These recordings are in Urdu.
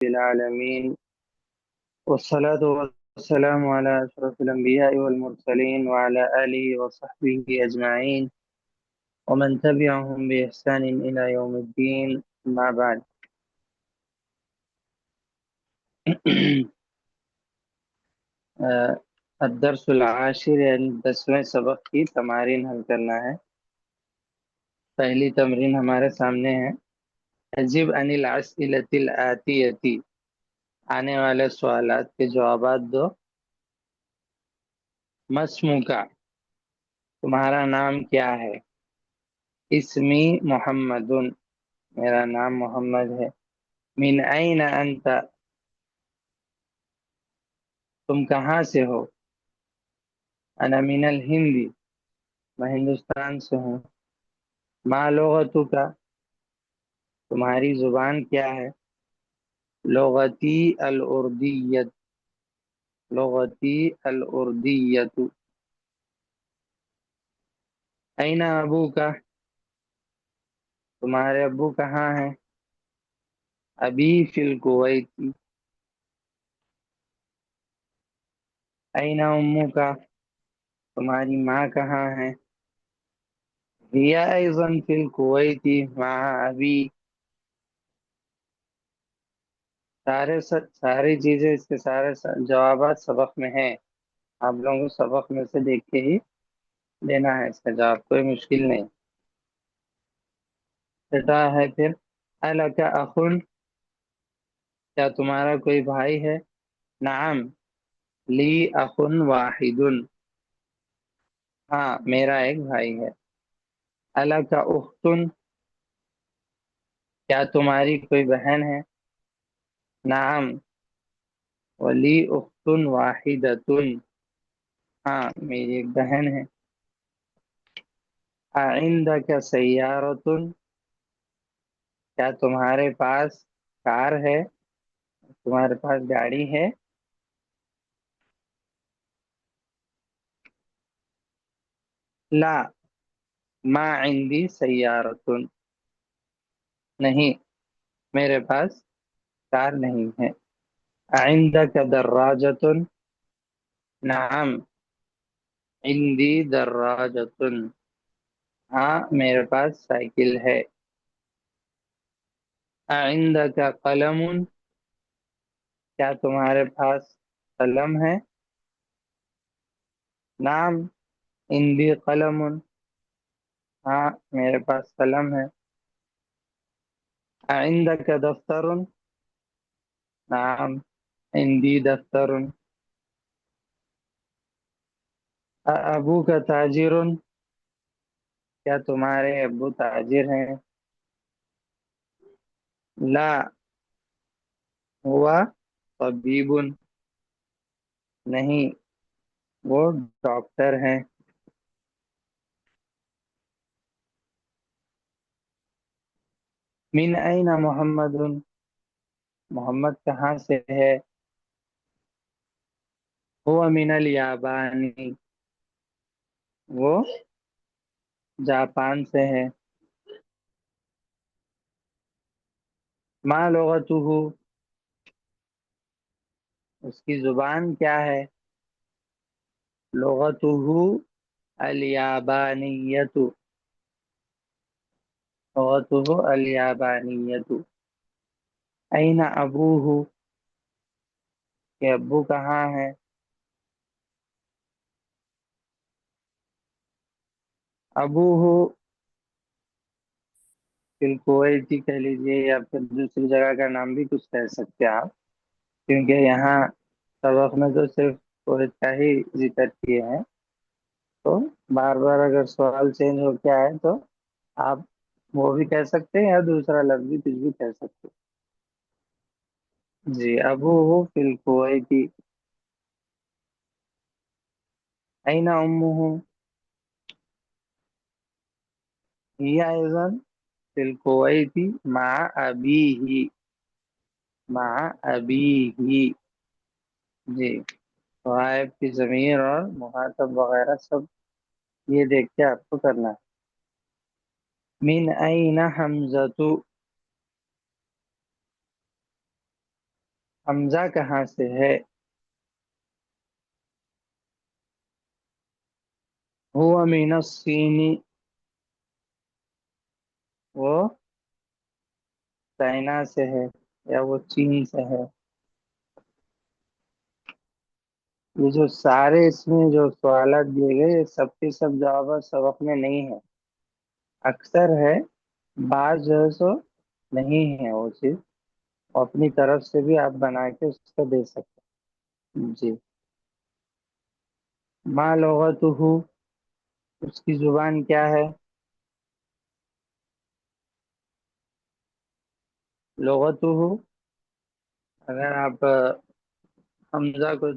العالمين والصلاة والسلام على أشرف الأنبياء والمرسلين وعلى آله وصحبه أجمعين ومن تبعهم بإحسان إلى يوم الدين ما بعد. الدرس العاشر یعنی 10ویں سبق کی تمارین حل کرنا ہے. پہلی تمرین ہمارے سامنے ہے. اجب عن الأسئلة الآتية، آنے والے سوالات کے جوابات دو. مسمو کا، تمہارا نام کیا ہے؟ اسمی محمد، میرا نام محمد ہے. من این انت، تم کہاں سے ہو؟ انا من الہند، میں ہندوستان سے ہوں. ما لغتک، تمہاری زبان کیا ہے؟ لغتی الاردیت، لغتی الاردیت. این ابوک، تمہارے ابو کہاں ہیں؟ ابی فی الکویت. این امک، تمہاری ماں کہاں ہے؟ ہی ایضا فی الکویت مع ابی. ساری چیزیں، اس کے سارے جوابات سبق میں ہیں. آپ لوگوں کو سبق میں سے دیکھ کے ہی دینا ہے اس کا جواب، کوئی مشکل نہیں. چھٹا ہے پھر، الک اخن، کیا تمہارا کوئی بھائی ہے؟ نعم لی اخن واحد، ہاں میرا ایک بھائی ہے. الک اختن، کیا تمہاری کوئی بہن ہے؟ نعم ولی اختن واحدۃ، ہاں میری ایک بہن ہے. اعندک سیارۃ، کیا تمہارے پاس کار ہے؟ تمہارے پاس گاڑی ہے؟ لا ما عندی سیارۃ، نہیں میرے پاس کار نہیں ہے. اعندک دراجۃ، نعم عندی دراجۃ، ہاں میرے پاس سائیکل ہے. اعندک قلم، کیا تمہارے پاس قلم ہے؟ نعم عندی قلم، ہاں میرے پاس قلم ہے. اعندک دفتر، نعم عندی دفتر. ابوک تاجر، کیا تمہارے ابو تاجر ہیں؟ لا ہوا طبیب، نہیں وہ ڈاکٹر ہیں. من این محمد، محمد کہاں سے ہے؟ هو من الیابان، وہ جاپان سے ہے. ما لغته، اس کی زبان کیا ہے؟ لغته الیابانیت، لغته الیابانیت. این ابوہ، کہ ابو کہاں ہے؟ ابوہ فی الکویت کہہ لیجیے، یا پھر دوسری جگہ کا نام بھی کچھ کہہ سکتے ہیں آپ، کیونکہ یہاں سبق میں تو صرف کویت کا ہی ذکر کیے ہیں. تو بار بار اگر سوال چینج ہو کے آئے تو آپ وہ بھی کہہ سکتے ہیں، یا دوسرا لفظ بھی کچھ بھی کہہ سکتے ہیں. جی ابوہ فی الکویت. این امہ، ہی ایضا فی الکویت مع ابیہ، مع ابیہ. جی غائب کی ضمیر اور مخاطب وغیرہ سب یہ دیکھ کے آپ کو کرنا ہے. من این حمزۃ، حمزہ کہاں سے ہے؟ هو من الصین، وہ چائنا سے ہے یا وہ چین سے ہے؟ یہ جو سارے اس میں جو سوالات دیے گئے یہ سب کے سب جوابات سبق میں نہیں ہے، اکثر ہے، بعض جو ہے سو نہیں ہے وہ چیز، اپنی طرف سے بھی آپ بنا کے اس کو دے سکتے ہیں جی۔ ما لغتہ، اس کی زبان کیا ہے؟ لغتہ، اگر آپ حمزہ کو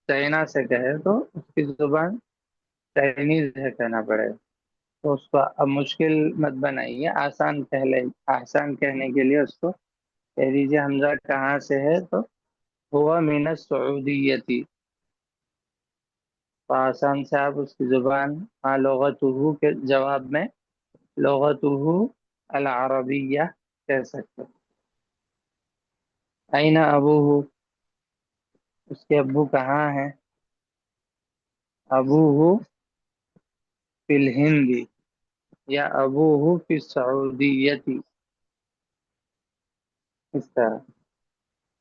چائنا سے کہے تو اس کی زبان چائنیز ہے کہنا پڑے گا، تو اس کو اب مشکل مت بنائیے، آسان پہلے آسان کہنے کے لیے اس کو کہہ دیجیے حمزہ کہاں سے ہے، تو ہوا من السعودیتی، تو آسان سے آپ اس کی زبان ہاں لغتہ کے جواب میں لغتہ العربیہ کہہ سکتے ہیں۔ این ابوہ، اس کے ابو کہاں ہیں؟ ابوہ فی الہند یا ابوہ فی السعودیتی، اس طرح۔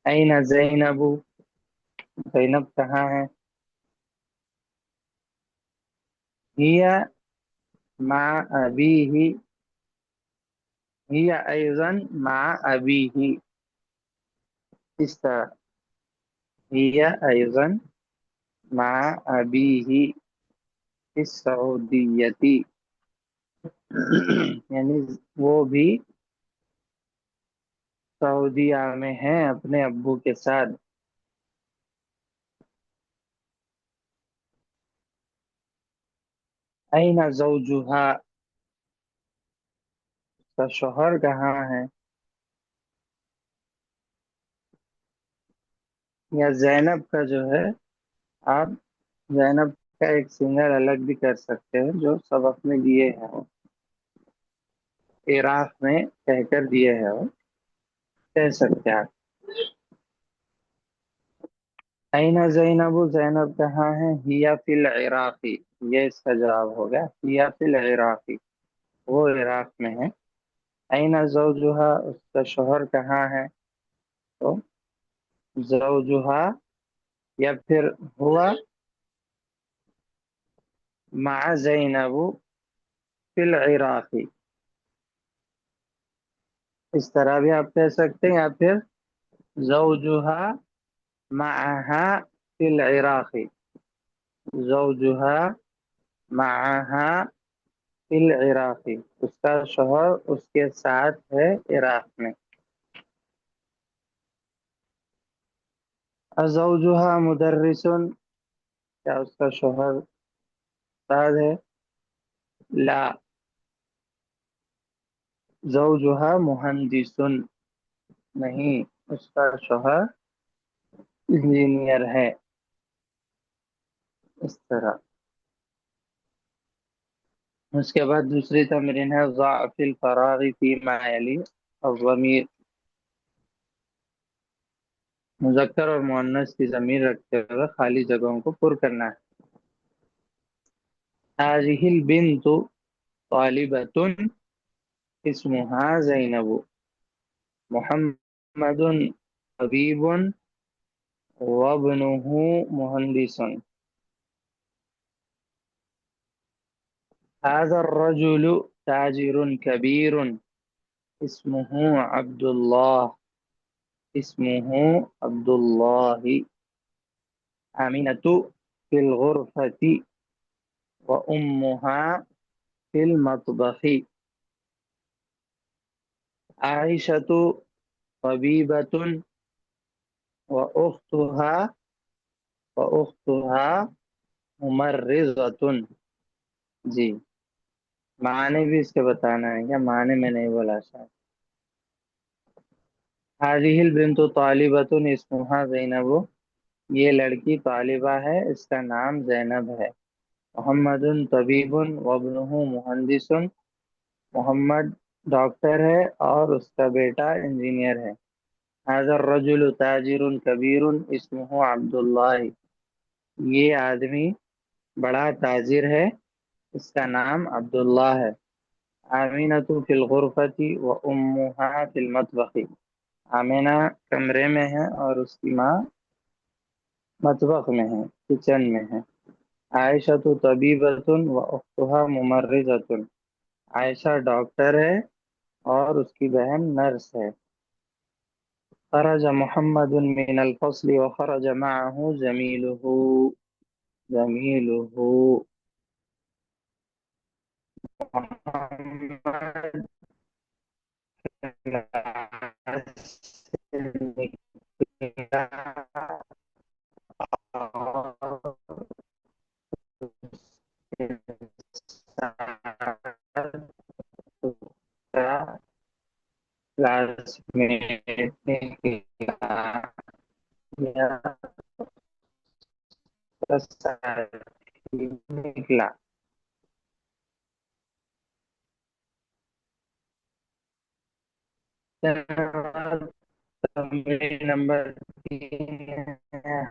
این زینب، زینب کہاں ہے؟ ہی مع ابیہ، ہی ایضا مع ابیہ، اس طرح، ہی ایضا مع ابیہ فی السعودیتی، یعنی وہ بھی سعودیہ میں ہیں اپنے ابو کے ساتھ۔ این زوجہا، اس کا شوہر کہاں ہے؟ یا زینب کا جو ہے، آپ زینب کا ایک سنگر الگ بھی کر سکتے ہیں جو سبق میں دیے ہیں، وہ عراق میں کہہ کر دیے ہیں، وہ کہہ سکتے ہیں آپ۔ این زینب، زینب کہاں ہے؟ ہی فی العراقی، یہ اس کا جواب ہوگا، ہی فی العراقی، وہ عراق میں ہے۔ این زوجہا، اس کا شوہر کہاں ہے؟ تو زوجہا یا پھر ہوا مع زینب فی العراقی، اس طرح بھی آپ کہہ سکتے ہیں، یا پھر زوجہا معہا فی العراقی، زوجہا معہا فی العراقی، اس کا شوہر اس کے ساتھ ہے عراق میں۔ زوجہا مدرس، کیا اس کا شوہر استاد ہے؟ لا، زوجہا مہندس، نہیں، اس کا شوہر انجینئر ہے، اس طرح۔ اس کے بعد دوسری تمرین ہے ضع فی الفراغ فیما یلی الضمیر، مذکر اور مؤنث کی ضمیر رکھتے ہوئے خالی جگہوں کو پر کرنا ہے۔ هذه البنت طالبة اسمها زینب، محمد طبیب وابنه مهندس، هذا الرجل تاجر كبير اسمه عبد الله، اسمه عبد الله، آمنة في الغرفة وأمها في المطبخ، عائشة طبيبة وأختها وأختها ممرضة، جی، معنی بھی اس کے بتانا ہے کیا؟ معنی میں نہیں بولا شاید۔ هذه البنت طالبة اسمها زینب، یہ لڑکی طالبہ ہے، اس کا نام زینب ہے۔ محمد طبیب وابنہ مہندس، محمد ڈاکٹر ہے اور اس کا بیٹا انجینئر ہے۔ هذا الرجل تاجر كبير اسمه عبد الله. یہ آدمی بڑا تاجر ہے، اس کا نام عبداللہ ہے. آمینۃ فی الغرفۃ و امہا فی المطبخ. آمینہ کمرے میں ہے اور اس کی ماں مطبخ میں ہے، کچن میں ہے. عائشہ طبیبۃ و اختہا ممرضۃ. عائشہ ڈاکٹر ہے اور اس کی بہن نرس ہے. خرج محمد من الفصل وخرج معه زميله. زميله محمد کلاس سے نکلا اور اس کے ساتھ اس کا کلاس میٹ نکلا یا ساتھی نکلا. تمرین نمبر 3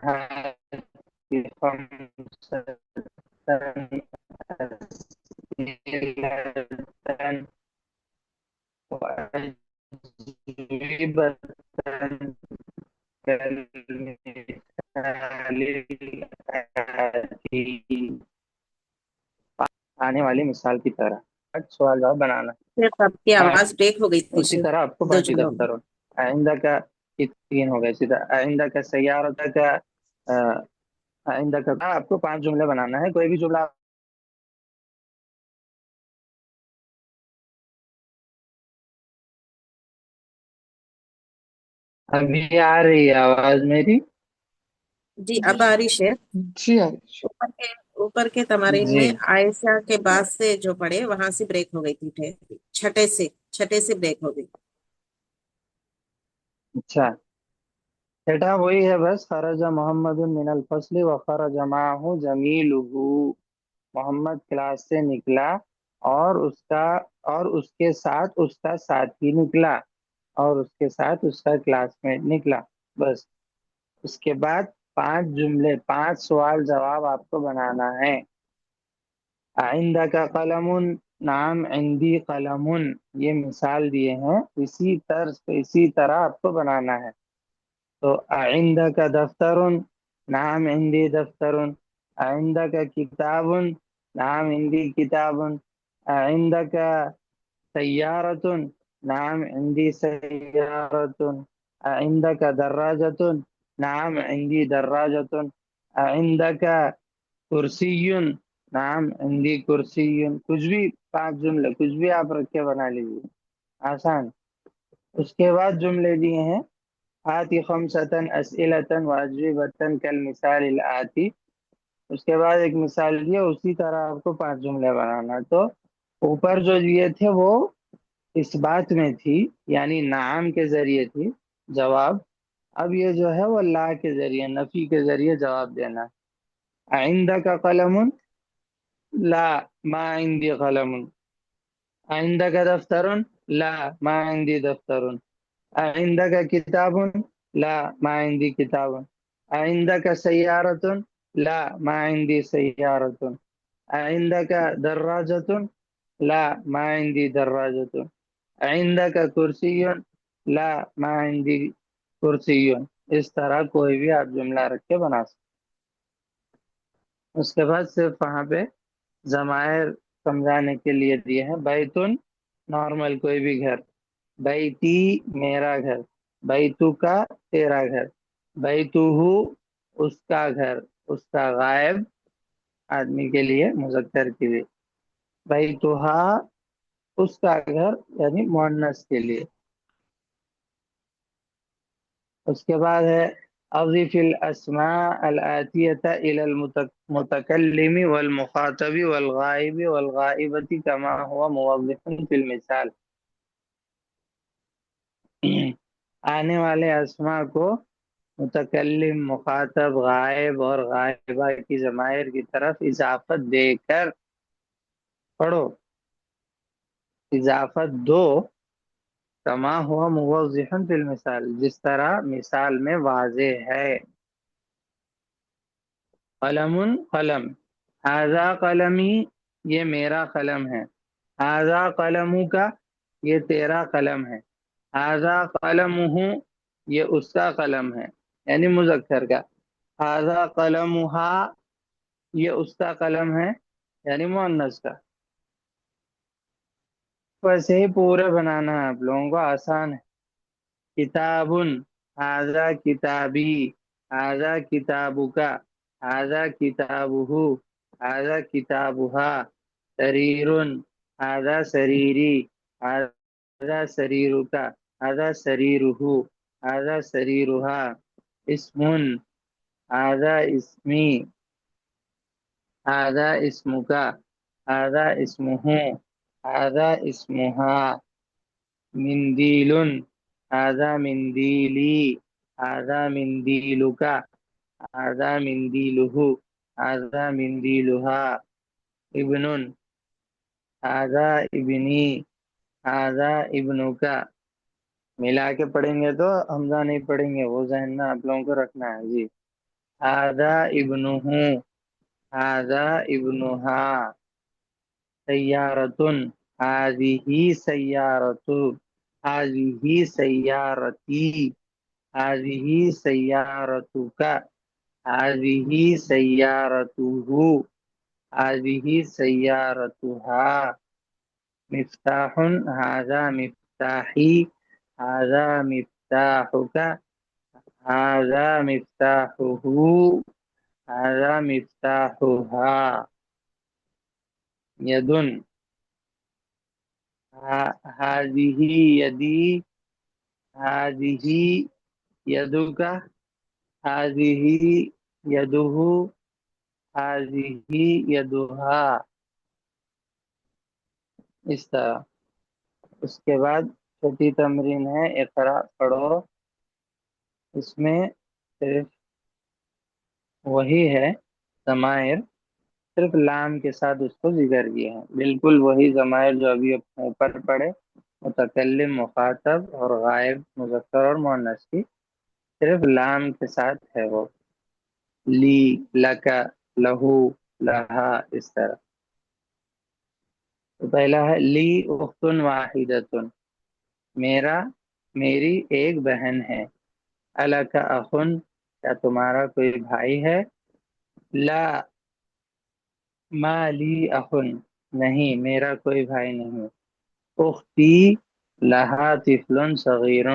ہے خمسة أسئلة وأجوبة كالمثال الآتي. آنے والی مثال کی طرح سوال جواب بنانا. صرف آپ کی آواز بریک ہو گئی تھی اسی طرح آپ کو دو باقی جملوں میں. دفتروں آئندہ کا 3 ہو گئے سیدھا. آئندہ کا سیارت کا آئندہ کا آپ کو 5 جملے بنانا ہے. کوئی بھی جملہ ابھی آ رہی ہے آواز میری؟ جی اب آ رہی شیخ. جی اوپر کے تمارین جی میں عائشہ کے بعد سے جو پڑھے وہاں سے بریک ہو گئی تھی. چھٹے سے بریک ہو گئی. اچھا بیٹا وہی ہے بس. خرج محمد من الفصل وخرج معه زميله. محمد کلاس سے نکلا اور اس کے ساتھ اس کا ساتھی نکلا اور اس کے ساتھ اس کا کلاس میٹ نکلا. بس اس کے بعد 5 جملے 5 سوال جواب آپ کو بنانا ہے. آئندہ کا قلم. نام عندی قلم. یہ مثال دیے ہیں، اسی طرز پہ اسی طرح آپ کو بنانا ہے. تو آئندہ کا دفتر. نام عندی دفتر. آئندہ کا کتاب. نام عندی کتاب. آئندہ کا سیارت. نام عندی سیارت. آئندہ کا دراجت. نام عندی دراجت. آئندہ کا کرسی. نام عندی کرسی. کچھ بھی 5 جملے کچھ بھی آپ رکھ کے بنا لیجیے، آسان. اس کے بعد جملے دیے ہیں آتی خمسة أسئلة وأجوبة كالمثال الآتی. اس کے بعد ایک مثال دیا، اسی طرح آپ کو 5 جملے بنانا. تو اوپر جو دیے تھے وہ اس بات میں تھی، یعنی نعم کے ذریعے تھی جواب. اب یہ جو ہے وہ لا کے ذریعے، نفی کے ذریعے جواب دینا. آئندہ کا قلم. لا ما عندي قلم. عندك دفتر. لا ما عندي دفتر. عندك كتاب. لا ما عندي كتاب. عندك سيارة. لا ما عندي سيارة. عندك دراجة. لا ما عندي دراجة. عندك كرسي. لا ما عندي كرسي. اس طرح کوئی بھی آپ جملہ رکھ کے بنا سکتے. اس کے بعد صرف وہاں پہ ضمائر سمجھانے کے لیے دیے ہیں. بیتن نارمل کوئی بھی گھر. بیتی میرا گھر. بیتو کا تیرا گھر. بیتو اس کا گھر، اس کا غائب آدمی کے لیے مذکر کے لیے. بیتوہا اس کا گھر یعنی مؤنث کے لیے. اس کے بعد ہے اضف الاسماء الآتیة الى المتکلم والمخاطب والغائب والغائبة كما هو موضح في المثال. آنے والے اسماء کو متکلم، مخاطب، غائب اور غائبہ کی ضمائر کی طرف اضافت دے کر پڑھو. اضافت دو کما ہوا موضح فی المثال، جس طرح مثال میں واضح ہے. قلم قلم، ھذا قلمی یہ میرا قلم ہے. ھذا قلمک یہ تیرا قلم ہے. ھذا قلمہ یہ اس کا قلم ہے، یعنی مذکر کا. ھذا قلمھا یہ اس کا قلم ہے، یعنی مؤنث کا. ویسے ہی پورے بنانا ہے آپ لوگوں کو، آسان ہے. کتاب، ھذا کتابی، ھذا کتابک، ھذا کتابہ، ھذا کتابھا. سریر، ھذا سریری، ھذا سریرک، ھذا سریرہ، ھذا سریرھا. اسم، ھذا اسمی، ھذا اسمک، ھذا اسمہ، ھذا اسمھا. مندیل، ھذا مندیلی، ھذا مندیلک، ھذا مندیلہ، ھذا مندیلھا. ابن، ھذا ابنی، ھذا ابنک. ملا کے پڑھیں گے تو حمزہ نہیں پڑھیں گے، وہ ذہن میں آپ لوگوں کو رکھنا ہے جی. ھذا ابنہ، ھذا ابنھا. سیارۃ، ھذہ سیارۃ، ھذہ سیارتی، ھذہ سیارتک، ھذہ سیارتہ، ھذہ سیارتھا. مفتاح، ھذا مفتاحی، ھذا مفتاحک، ھذا مفتاحہ، ھذا مفتاحھا. ید، ھذہ یدی، ھذہ یدک، ھذہ یدہ، ھذہ یدھا. اس طرح. اس کے بعد چھوٹی تمرین ہے، اقرا پڑھو. اس میں صرف وہی ہے ضمائر، صرف لام کے ساتھ اس کو ذکر کیا ہے، بالکل وہی ضمائر جو ابھی اوپر پڑھے، متکلم، مخاطب اور غائب، مذکر اور مؤنث کی، صرف لام کے ساتھ ہے وہ. لی، لکا، لہو، لہا، اس طرح. تو پہلا ہے لی اخت واحدۃ، میرا، میری ایک بہن ہے. الک اخ، کیا تمہارا کوئی بھائی ہے؟ لا، ما لی اخ، نہیں میرا کوئی بھائی نہیں. اختی لہا طفل صغیر،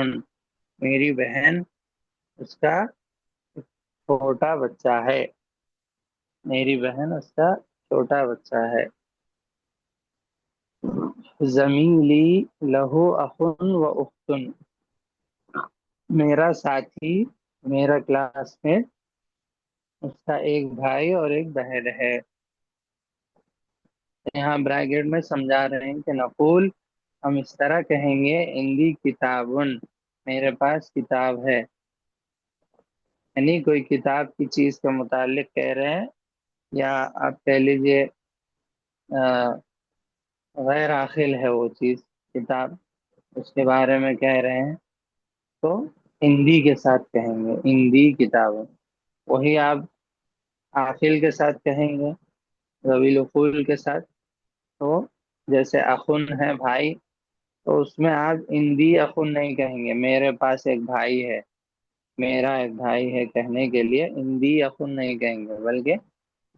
میری بہن، اس کا چھوٹا بچہ ہے. میری بہن اس کا چھوٹا بچہ ہے. زمیلی لہو اخ و اخت، میرا ساتھی، میرا کلاس میں، اس کا ایک بھائی اور ایک بہن ہے. یہاں بریکٹ میں سمجھا رہے ہیں کہ نقول، ہم اس طرح کہیں گے، عندی کتابن، میرے پاس کتاب ہے. یعنی کوئی کتاب کی چیز کے متعلق کہہ رہے ہیں، یا آپ کہہ لیجئے غیر عاقل ہے وہ چیز، کتاب، اس کے بارے میں کہہ رہے ہیں، تو عندی کے ساتھ کہیں گے، عندی کتاب. وہی آپ عاقل کے ساتھ کہیں گے، ذوی العقول کے ساتھ. تو جیسے اخن ہے بھائی، تو اس میں آپ عندی اخن نہیں کہیں گے، میرے پاس ایک بھائی ہے، میرا ایک بھائی ہے کہنے کے لیے عندی اخن نہیں کہیں گے، بلکہ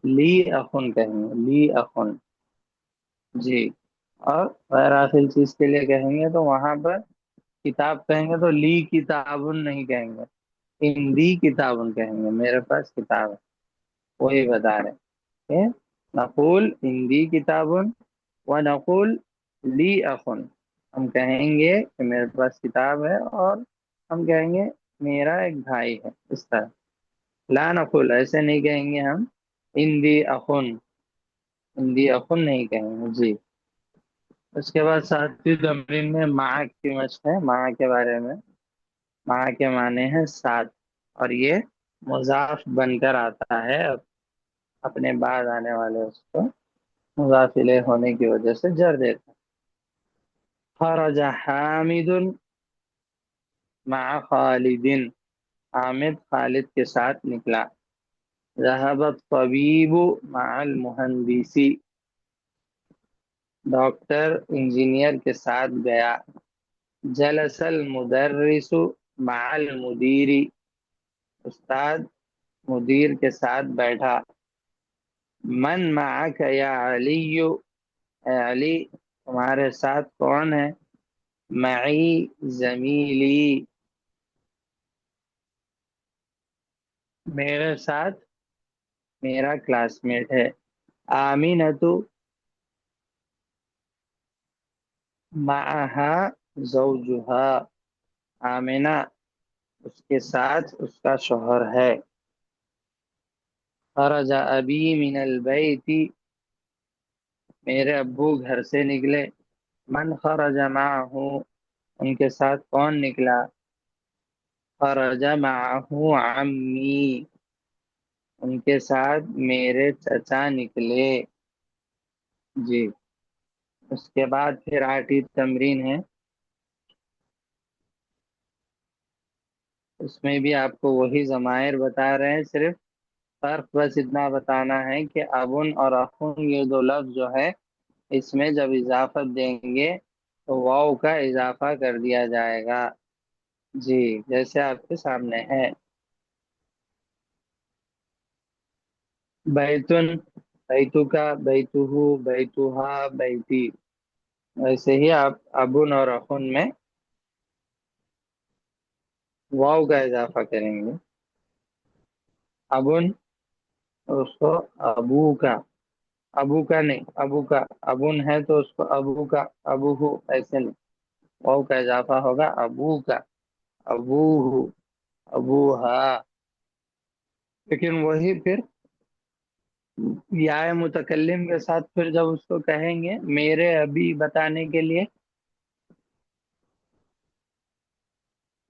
لی اخن کہیں گے، لی اخن. جی. اور غیر عاقل چیز کے لیے کہیں گے تو وہاں پر کتاب کہیں گے تو لی کتابن نہیں کہیں گے، ہندی کتابن کہیں گے، میرے پاس کتاب ہے. وہی بتا رہے کہ نقول ہندی کتابن و نقول لی اخن، ہم کہیں گے کہ میرے پاس کتاب ہے، اور ہم کہیں گے میرا ایک بھائی ہے. اس طرح. لا نقول، ایسے نہیں کہیں گے ہم ہندی اخن، ہندی اخن نہیں کہیں گے. جی. اس کے بعد ساتویں تمرین میں مع کی مشق ہے. مع کے بارے میں، مع کے معنی ہے ساتھ، اور یہ مضاف بن کر آتا ہے، اپنے بعد آنے والے اس کو مضاف الیہ ہونے کی وجہ سے جر دیتا. خرج حامد، مع خالد، حامد خالد کے ساتھ نکلا. ذهب الطبيب مع المهندس، ڈاکٹر انجینئر کے ساتھ گیا. جلس المدرس مع المدیر، استاد مدیر کے ساتھ بیٹھا. من معك یا علی، اے علی تمہارے ساتھ کون ہے؟ معی زمیلی، میرے ساتھ میرا کلاس میٹ ہے. آمینۃ معها زوجها، آمینہ اس کے ساتھ اس کا شوہر ہے. خرج ابی من البیت، میرے ابو گھر سے نکلے. من خرج معه، ان کے ساتھ کون نکلا؟ خرج معه عمی، ان کے ساتھ میرے چچا نکلے. جی، اس کے بعد پھر 8 تمرین ہے. اس میں بھی آپ کو وہی ضمائر بتا رہے ہیں، صرف فرق بس اتنا بتانا ہے کہ ابن اور اخن یہ دو لفظ جو ہے اس میں جب اضافت دیں گے تو واو کا اضافہ کر دیا جائے گا. جی، جیسے آپ کے سامنے ہے. بیتن، بیتو کا، بیتو، بیتوہا، بیتی، ویسے ہی آپ ابن اور اخن میں واو کا اضافہ کریں گے. ابن اس کو ابو کا، ابو کا نہیں، ابو کا. ابن ہے تو اس کو ابو کا، ابو ہو ایسے نہیں، واو کا اضافہ ہوگا ابو کا، ابو ہو، ابو ہا. لیکن وہی پھر یا متکلم کے ساتھ پھر جب اس کو کہیں گے میرے ابھی بتانے کے لیے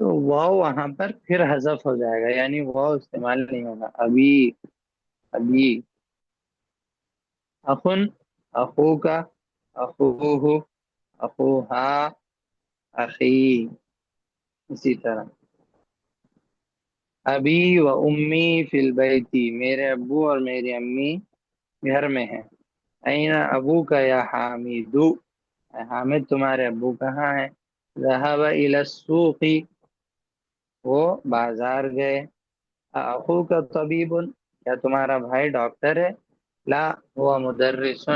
تو واو وہاں پر پھر حذف ہو جائے گا، یعنی واو استعمال نہیں ہوگا. ابھی، ابھی. اخن، اخو کا، اخوہ، اخوہا، اخی، اسی طرح. ابی و امی فی البیتی، میرے ابو اور میری امی گھر میں ہیں. این ابو کا یا حامدو، اے حامد تمہارے ابو کہاں ہیں؟ ذهب الی السوق، وہ بازار گئے. اخو کا طبیب، کیا تمہارا بھائی ڈاکٹر ہے؟ لا وہ مدرس،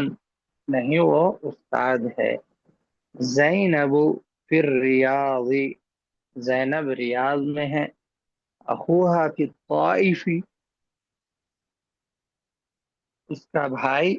نہیں وہ استاد ہے. زینب فی الریاض، زینب ریاض میں ہے. اخوہا فی الطائف، اس کا بھائی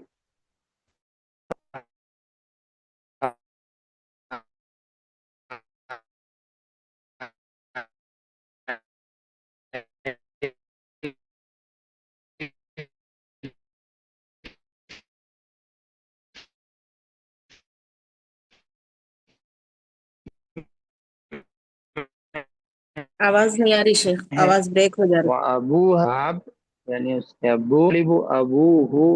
آواز نہیں آ رہی شیخ، ہے. آواز بریک ہو جا وہ رہی. ابو اب، یعنی اس کے ابو، ابو ہو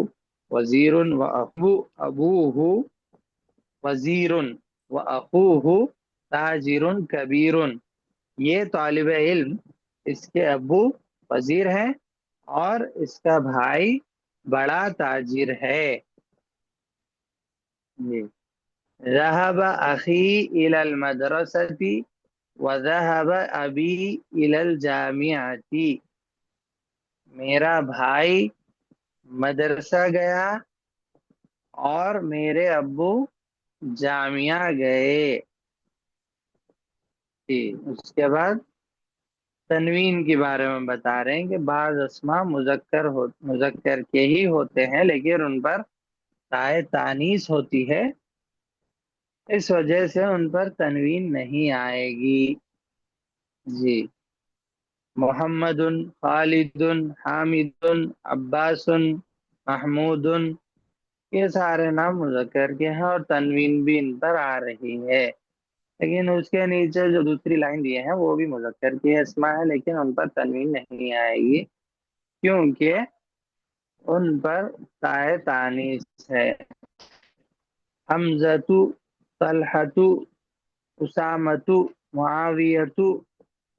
وزیر و ابو، ابو ہو وزیر و اخوہ تاجر کبیر. یہ طالب علم، اس کے ابو وزیر ہیں اور اس کا بھائی بڑا تاجر ہے. جی. ذهب اخی الى المدرسة وذهب ابی الى الجامعة، میرا بھائی مدرسہ گیا اور میرے ابو جامعہ گئے. جی. اس کے بعد تنوین کے بارے میں بتا رہے ہیں کہ بعض اسماء مذکر کے ہی ہوتے ہیں لیکن ان پر تائے تانیث ہوتی ہے، اس وجہ سے ان پر تنوین نہیں آئے گی. جی. محمد، خالد، حامد، عباس، محمود، یہ سارے نام مذکر کے ہیں اور تنوین بھی ان پر آ رہی ہے. لیکن اس کے نیچے جو دوسری لائن دیے ہیں وہ بھی مذکر کی اسماء ہے لیکن ان پر تنوین نہیں آئے گی کیونکہ ان پر تائے تانیث ہے. حمزۃ، طلحۃ، اسامۃ، معاویۃ،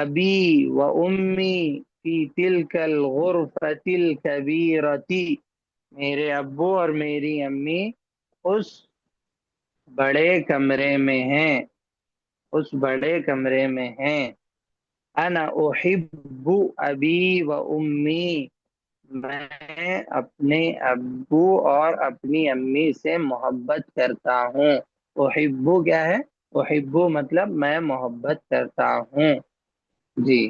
ابی و امی فی تلک الغرفۃ الکبیرۃ، میرے ابو اور میری امی اس بڑے کمرے میں ہیں، اس بڑے کمرے میں ہیں۔ انا احب ابی و امی، میں اپنے ابو اور اپنی امی سے محبت کرتا ہوں۔ احبو کیا ہے؟ احبو مطلب میں محبت کرتا ہوں، جی۔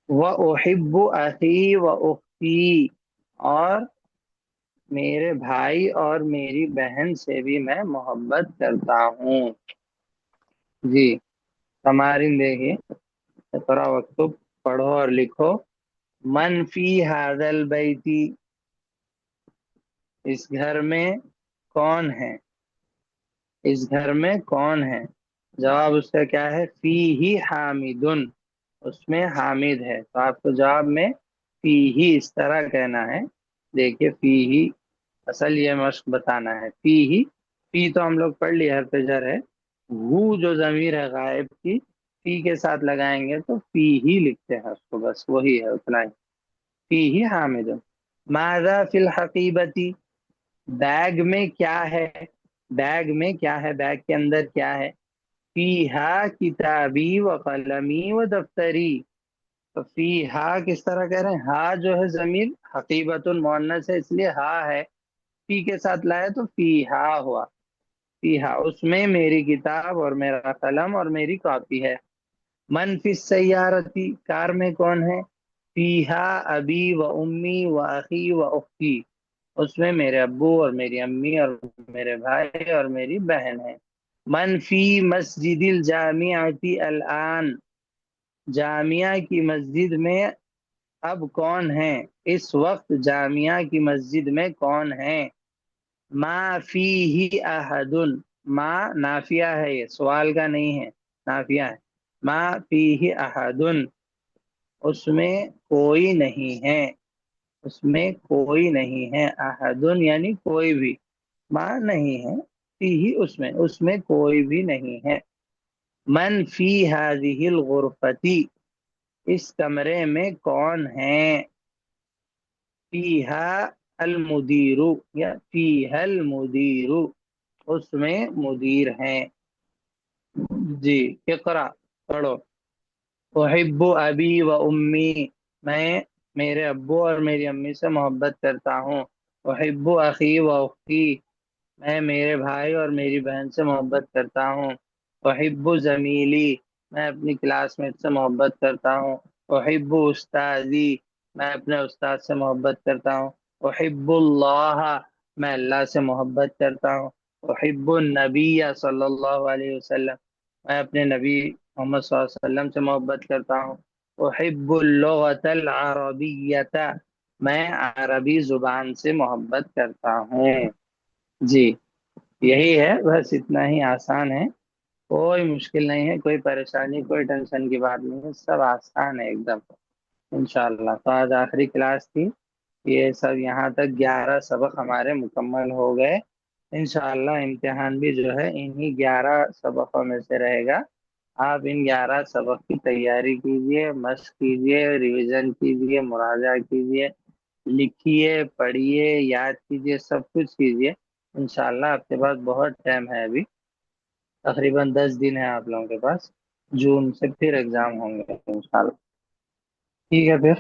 وَأُحِبُّ أَخِي وَأُخْتِي، اور میرے بھائی اور میری بہن سے بھی میں محبت کرتا ہوں، جی۔ تمارین دیکھیے، اقرا وقتب، پڑھو اور لکھو۔ من فی ھذا البیت، اس گھر میں کون ہے؟ اس گھر میں کون ہے؟ جواب اس کا کیا ہے؟ فی ہی حامدن، اس میں حامد ہے، تو آپ کو جواب میں فی ہی اس طرح کہنا ہے۔ دیکھیے فی ہی اصل یہ مشق بتانا ہے۔ فی ہی، فی تو ہم لوگ پڑھ لیے حرف جر ہے، وہ جو ضمیر ہے غائب کی، فی کے ساتھ لگائیں گے تو فی ہی لکھتے ہیں اس کو، بس وہی ہے اتنا ہی۔ فی ہی حامد۔ ماذا فی الحقیبتی، بیگ میں کیا ہے؟ بیگ میں کیا ہے؟ بیگ کے اندر کیا ہے؟ فیہا کتابی و قلمی و دفتری، تو فیہا کس طرح کہہ رہے ہیں؟ ہا جو ہے ضمیر حقیبت المؤنث ہے، اس لیے ہا ہے، فی کے ساتھ لائے تو فیہا ہوا۔ فیہا، اس میں میری کتاب اور میرا قلم اور میری کاپی ہے۔ من فی السیارتی، کار میں کون ہے؟ فیہا ابی و امی و اخی و اختی، اس میں میرے ابو اور میری امی اور میرے بھائی اور میری بہن ہے۔ من فی مسجد الجامعۃ الآن، جامعہ کی مسجد میں اب کون ہے؟ اس وقت جامعہ کی مسجد میں کون ہے؟ ما فیہ احد، ما نافیہ ہے، یہ سوال کا نہیں ہے، نافیہ ہے۔ ما فیہ احد، اس میں کوئی نہیں ہے، اس میں کوئی نہیں ہے۔ احد یعنی کوئی بھی، ماں نہیں ہے، فیہ اس میں کوئی بھی نہیں ہے۔ من فی ہذہ الغرفۃ، اس کمرے میں کون ہے؟ فیہا المدیر، یا فیہا المدیر، اس میں مدیر ہیں، جی۔ اقرا، پڑھو۔ احب ابی و امی، میں میرے ابو اور میری امی سے محبت کرتا ہوں۔ احب اخی و اختی، میں میرے بھائی اور میری بہن سے محبت کرتا ہوں۔ احب زمیلی، میں اپنی کلاس میٹ سے محبت کرتا ہوں۔ احب استاذی، میں اپنے استاد سے محبت کرتا ہوں۔ احب اللہ، میں اللہ سے محبت کرتا ہوں۔ احب النبی صلی اللہ علیہ وسلم، میں اپنے نبی محمد صلی اللہ علیہ وسلم سے محبت کرتا ہوں۔ احب اللغۃ العربیۃ، میں عربی زبان سے محبت کرتا ہوں، جی۔ یہی ہے، بس اتنا ہی آسان ہے، کوئی مشکل نہیں ہے، کوئی پریشانی کوئی ٹینشن کی بات نہیں ہے، سب آسان ہے ایک دم، انشاءاللہ۔ تو آج آخری کلاس تھی، یہ سب یہاں تک 11 سبق ہمارے مکمل ہو گئے۔ انشاءاللہ امتحان بھی جو ہے انہی 11 سبقوں میں سے رہے گا۔ آپ ان 11 سبق کی تیاری کیجئے، مشق کیجئے، ریویژن کیجئے، مراجعہ کیجئے، لکھیے، پڑھیے، یاد کیجئے، سب کچھ کیجئے۔ انشاءاللہ آپ کے پاس بہت ٹائم ہے، ابھی تقریباً 10 دن ہے آپ لوگوں کے پاس، جون سے پھر ایگزام ہوں گے انشاءاللہ۔ ٹھیک ہے پھر